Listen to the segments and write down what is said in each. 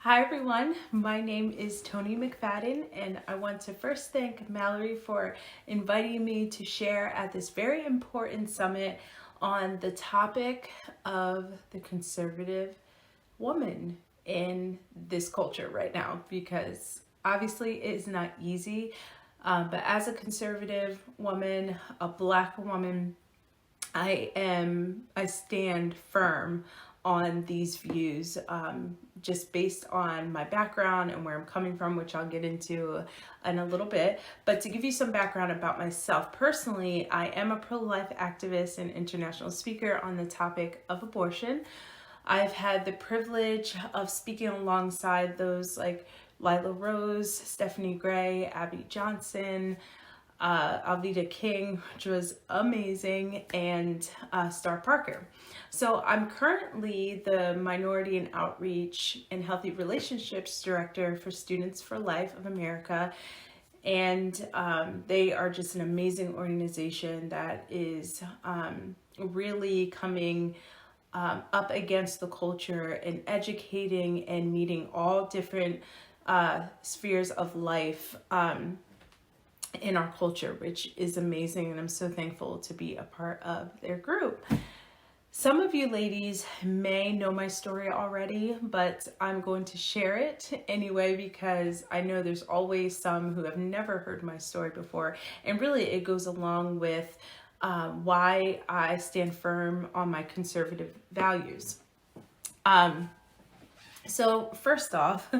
Hi everyone, my name is Toni McFadden, and I want to first thank Mallory for inviting me to share at this very important summit on the topic of the conservative woman in this culture right now, because obviously it is not easy, but as a conservative woman, a Black woman, I stand firm on these views, just based on my background and where I'm coming from, which I'll get into in a little bit. But to give you some background about myself personally, I am a pro-life activist and international speaker on the topic of abortion. I've had the privilege of speaking alongside those like Lila Rose, Stephanie Gray, Abby Johnson, Alveda King, which was amazing, and Star Parker. So I'm currently the Minority and Outreach and Healthy Relationships Director for Students for Life of America. And they are just an amazing organization that is really coming up against the culture and educating and meeting all different spheres of life in our culture, which is amazing, and I'm so thankful to be a part of their group. Some of you ladies may know my story already, but I'm going to share it anyway because I know there's always some who have never heard my story before, and really it goes along with why I stand firm on my conservative values. So first off,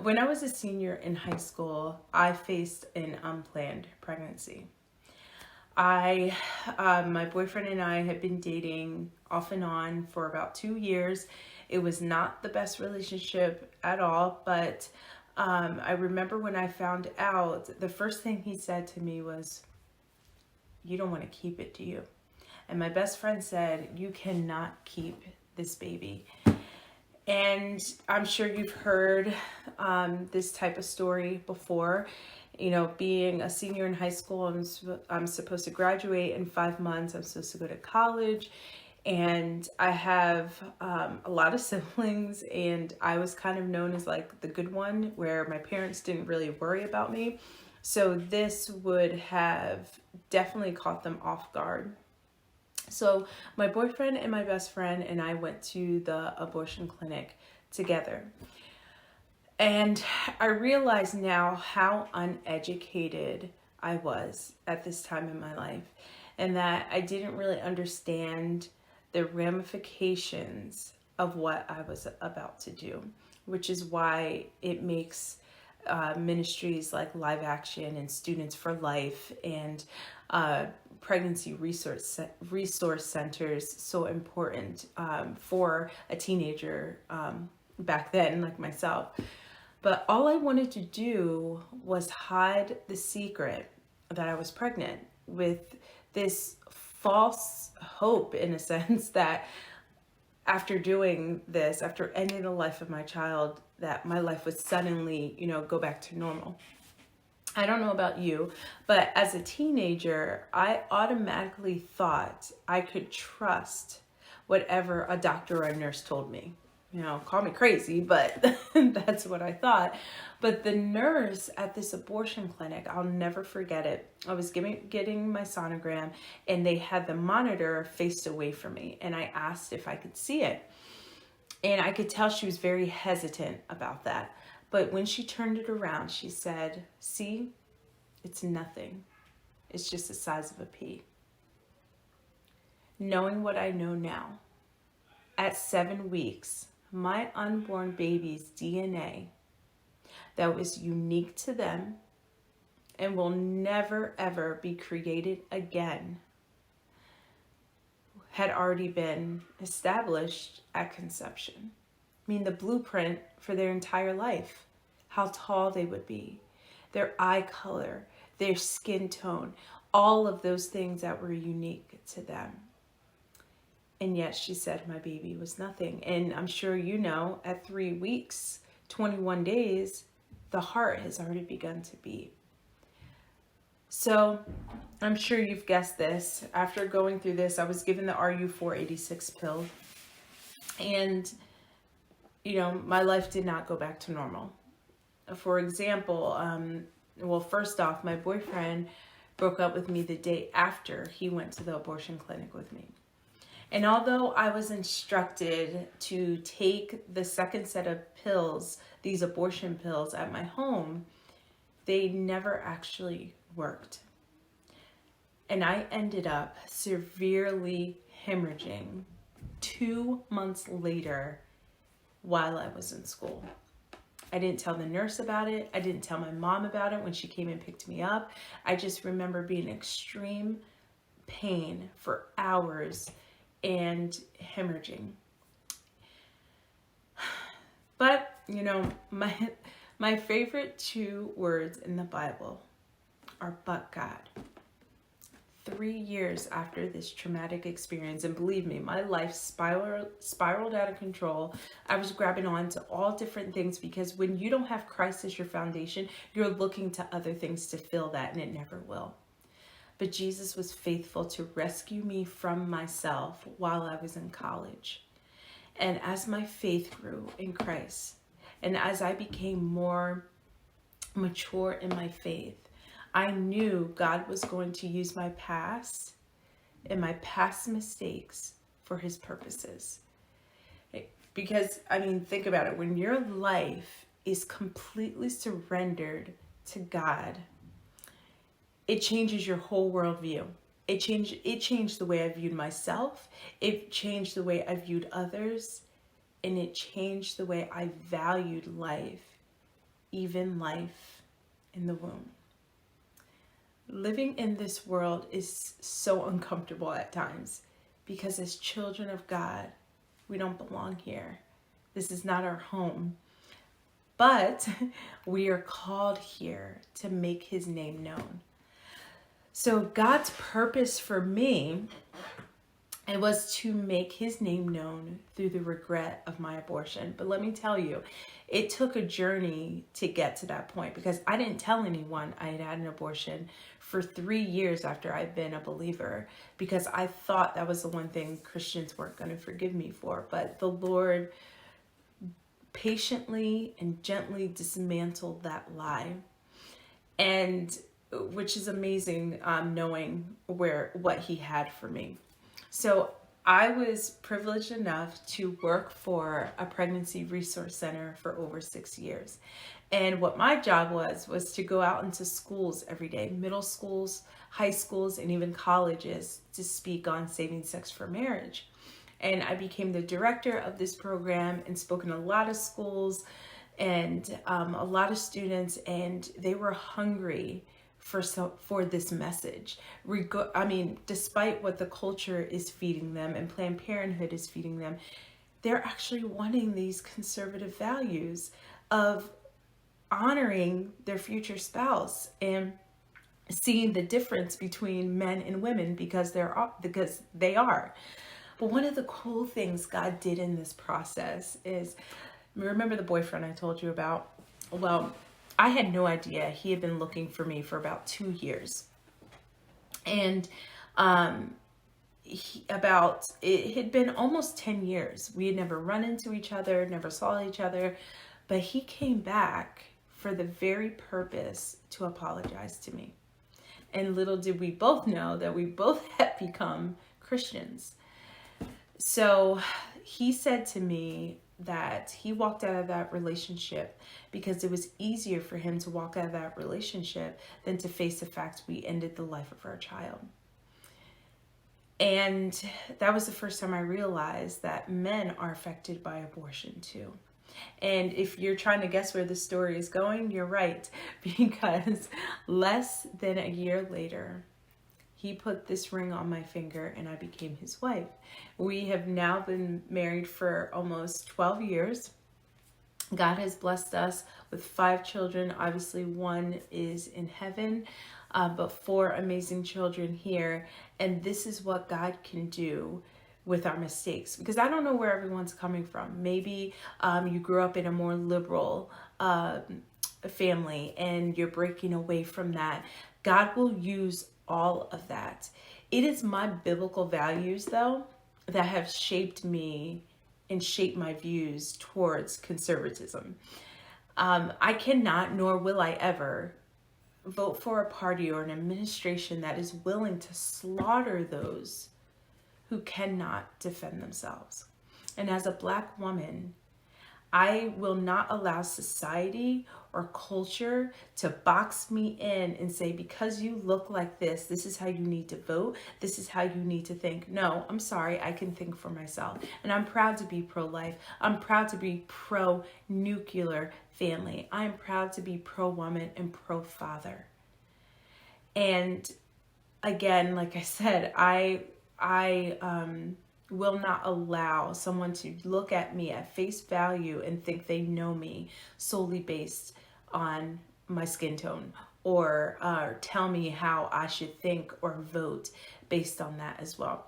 when I was a senior in high school, I faced an unplanned pregnancy. My boyfriend and I had been dating off and on for about 2 years. It was not the best relationship at all, but I remember when I found out, the first thing he said to me was, "You don't want to keep it, do you?" And my best friend said, "You cannot keep this baby." And I'm sure you've heard this type of story before. You know, being a senior in high school, I'm supposed to graduate in 5 months. I'm supposed to go to college. And I have a lot of siblings, and I was kind of known as like the good one, where my parents didn't really worry about me. So this would have definitely caught them off guard. So my boyfriend and my best friend and I went to the abortion clinic together. And I realize now how uneducated I was at this time in my life, and that I didn't really understand the ramifications of what I was about to do, which is why it makes ministries like Live Action and Students for Life and pregnancy resource centers so important for a teenager back then, like myself. But all I wanted to do was hide the secret that I was pregnant, with this false hope, in a sense, that after doing this, after ending the life of my child, that my life would suddenly, go back to normal. I don't know about you, but as a teenager, I automatically thought I could trust whatever a doctor or a nurse told me. Call me crazy, but that's what I thought. But the nurse at this abortion clinic, I'll never forget it. I was getting my sonogram, and they had the monitor faced away from me, and I asked if I could see it. And I could tell she was very hesitant about that. But when she turned it around, she said, "See, it's nothing. It's just the size of a pea." Knowing what I know now, at 7 weeks, my unborn baby's DNA that was unique to them and will never, ever be created again had already been established at conception. I mean, the blueprint for their entire life, how tall they would be, their eye color, their skin tone, all of those things that were unique to them. And yet she said my baby was nothing. And I'm sure at 3 weeks, 21 days, the heart has already begun to beat. So I'm sure you've guessed this. After going through this, I was given the RU486 pill. And my life did not go back to normal. For example, well, first off, my boyfriend broke up with me the day after he went to the abortion clinic with me. And although I was instructed to take the second set of pills, these abortion pills, at my home, they never actually worked. And I ended up severely hemorrhaging 2 months later while I was in school. I didn't tell the nurse about it. I didn't tell my mom about it when she came and picked me up. I just remember being in extreme pain for hours and hemorrhaging. But, my favorite 2 words in the Bible are "but God." 3 years after this traumatic experience, and believe me, my life spiraled out of control. I was grabbing on to all different things, because when you don't have Christ as your foundation, you're looking to other things to fill that, and it never will. But Jesus was faithful to rescue me from myself while I was in college. And as my faith grew in Christ, and as I became more mature in my faith, I knew God was going to use my past and my past mistakes for his purposes. Because, think about it. When your life is completely surrendered to God, it changes your whole worldview. It changed the way I viewed myself. It changed the way I viewed others. And it changed the way I valued life, even life in the womb. Living in this world is so uncomfortable at times, because as children of God, we don't belong here. This is not our home. But we are called here to make his name known. So God's purpose for me, it was to make his name known through the regret of my abortion. But let me tell you, it took a journey to get to that point, because I didn't tell anyone I had had an abortion for 3 years after I'd been a believer, because I thought that was the one thing Christians weren't going to forgive me for. But the Lord patiently and gently dismantled that lie, and which is amazing, knowing what he had for me. So I was privileged enough to work for a pregnancy resource center for over 6 years. And what my job was to go out into schools every day, middle schools, high schools, and even colleges, to speak on saving sex for marriage. And I became the director of this program and spoke in a lot of schools and a lot of students, and they were hungry for this message. Despite what the culture is feeding them and Planned Parenthood is feeding them, they're actually wanting these conservative values of honoring their future spouse and seeing the difference between men and women because they are. But one of the cool things God did in this process is, remember the boyfriend I told you about? Well, I had no idea he had been looking for me for about 2 years. And it had been almost 10 years. We had never run into each other, never saw each other, but he came back for the very purpose to apologize to me. And little did we both know that we both had become Christians. So he said to me that he walked out of that relationship because it was easier for him to walk out of that relationship than to face the fact we ended the life of our child. And that was the first time I realized that men are affected by abortion too. And if you're trying to guess where the story is going, you're right, because less than a year later, he put this ring on my finger and I became his wife. We have now been married for almost 12 years. God has blessed us with 5 children. Obviously, 1 is in heaven, but 4 amazing children here. And this is what God can do with our mistakes, because I don't know where everyone's coming from. Maybe you grew up in a more liberal family and you're breaking away from that. God will use all of that. It is my biblical values, though, that have shaped me and shape my views towards conservatism. I cannot, nor will I ever, vote for a party or an administration that is willing to slaughter those who cannot defend themselves. And as a Black woman, I will not allow society or culture to box me in and say, because you look like this is how you need to vote. This is how you need to think. No, I'm sorry. I can think for myself. And I'm proud to be pro-life. I'm proud to be pro-nuclear family. I'm proud to be pro-woman and pro-father. And again, like I said, I will not allow someone to look at me at face value and think they know me solely based on my skin tone, or tell me how I should think or vote based on that as well.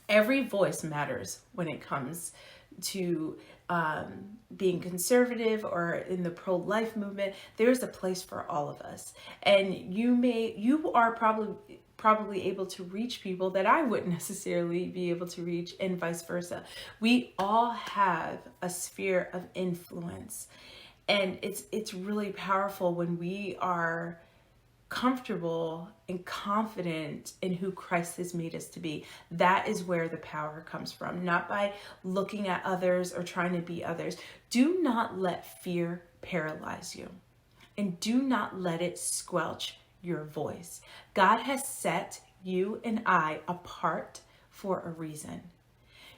Every voice matters when it comes to being conservative or in the pro-life movement. There's a place for all of us, and you are probably able to reach people that I wouldn't necessarily be able to reach, and vice versa. We all have a sphere of influence, and it's really powerful when we are comfortable and confident in who Christ has made us to be. That is where the power comes from, not by looking at others or trying to be others. Do not let fear paralyze you, and do not let it squelch your voice. God has set you and I apart for a reason.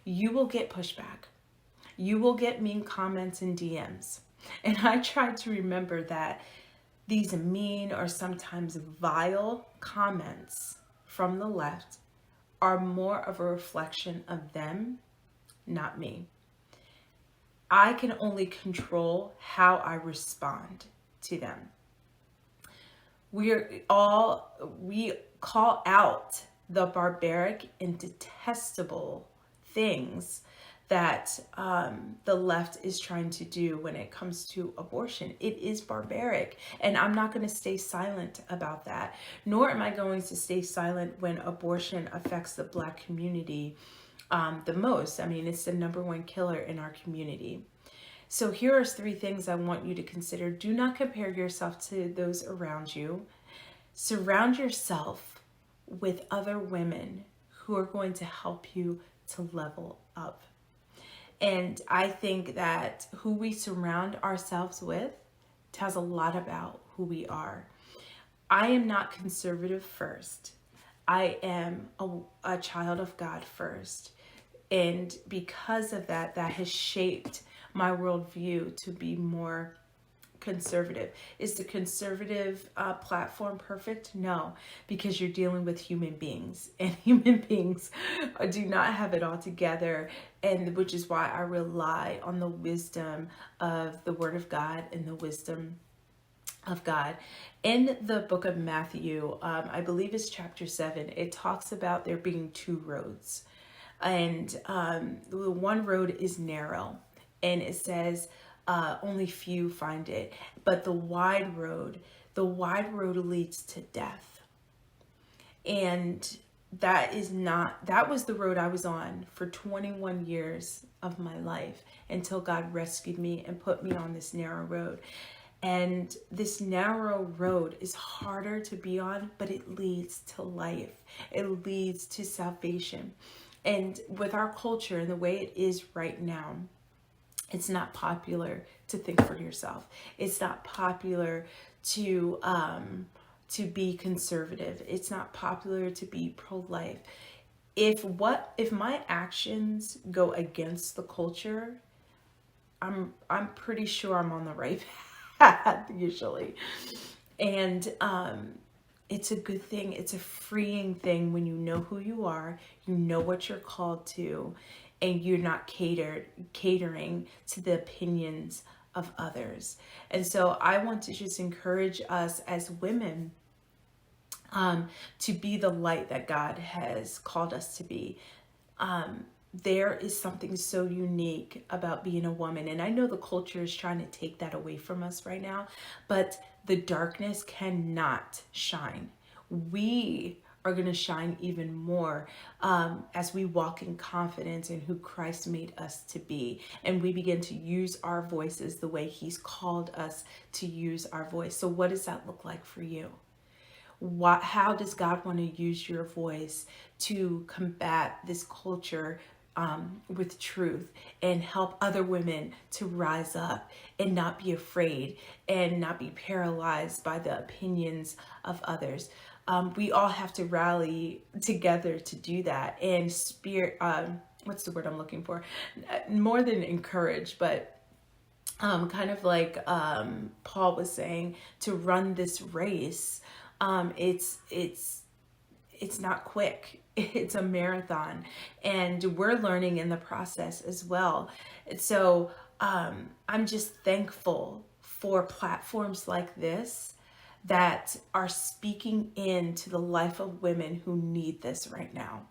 You will get pushback. You will get mean comments and DMs. And I try to remember that these mean or sometimes vile comments from the left are more of a reflection of them, not me. I can only control how I respond to them. We call out the barbaric and detestable things that the left is trying to do when it comes to abortion. It is barbaric, and I'm not going to stay silent about that, nor am I going to stay silent when abortion affects the Black community the most. I mean, it's the #1 killer in our community. So here are 3 things I want you to consider. Do not compare yourself to those around you. Surround yourself with other women who are going to help you to level up. And I think that who we surround ourselves with tells a lot about who we are. I am not conservative first. I am a child of God first. And because of that, that has shaped my worldview to be more conservative. Is the conservative platform perfect? No, because you're dealing with human beings, and human beings do not have it all together, and which is why I rely on the wisdom of the Word of God and the wisdom of God. In the book of Matthew, I believe it's chapter 7, it talks about there being 2 roads, and the one road is narrow, and it says only few find it, but the wide road leads to death. And that was the road I was on for 21 years of my life, until God rescued me and put me on this narrow road. And this narrow road is harder to be on, but it leads to life. It leads to salvation. And with our culture and the way it is right now, it's not popular to think for yourself. It's not popular to be conservative. It's not popular to be pro-life. If my actions go against the culture, I'm pretty sure I'm on the right path usually. And it's a good thing. It's a freeing thing when you know who you are, you know what you're called to, and you're not catering to the opinions of others. And so I want to just encourage us as women to be the light that God has called us to be. There is something so unique about being a woman. And I know the culture is trying to take that away from us right now, but the darkness cannot shine. We are going to shine even more as we walk in confidence in who Christ made us to be. And we begin to use our voices the way he's called us to use our voice. So what does that look like for you? How does God want to use your voice to combat this culture with truth and help other women to rise up and not be afraid and not be paralyzed by the opinions of others? We all have to rally together to do that, and what's the word I'm looking for? More than encourage, but kind of like Paul was saying, to run this race. It's not quick. It's a marathon, and we're learning in the process as well. So I'm just thankful for platforms like this that are speaking into the life of women who need this right now.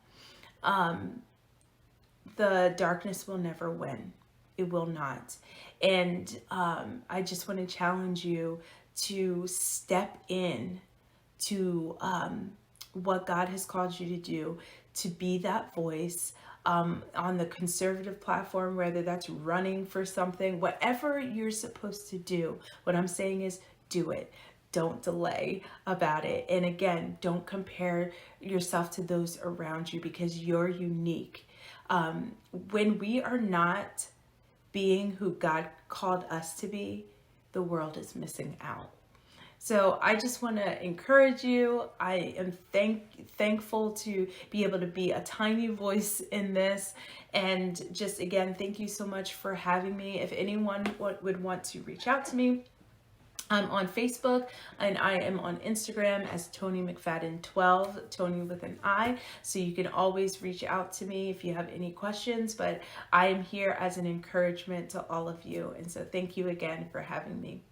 The darkness will never win. It will not. And I just want to challenge you to step in to what God has called you to do, to be that voice on the conservative platform, whether that's running for something, whatever you're supposed to do. What I'm saying is do it. Don't delay about it. And again, don't compare yourself to those around you, because you're unique. When we are not being who God called us to be, the world is missing out. So I just want to encourage you. I am thankful to be able to be a tiny voice in this. And just again, thank you so much for having me. If anyone would want to reach out to me, I'm on Facebook and I am on Instagram as Toni McFadden 12, Toni with an I. So you can always reach out to me if you have any questions, but I am here as an encouragement to all of you. And so thank you again for having me.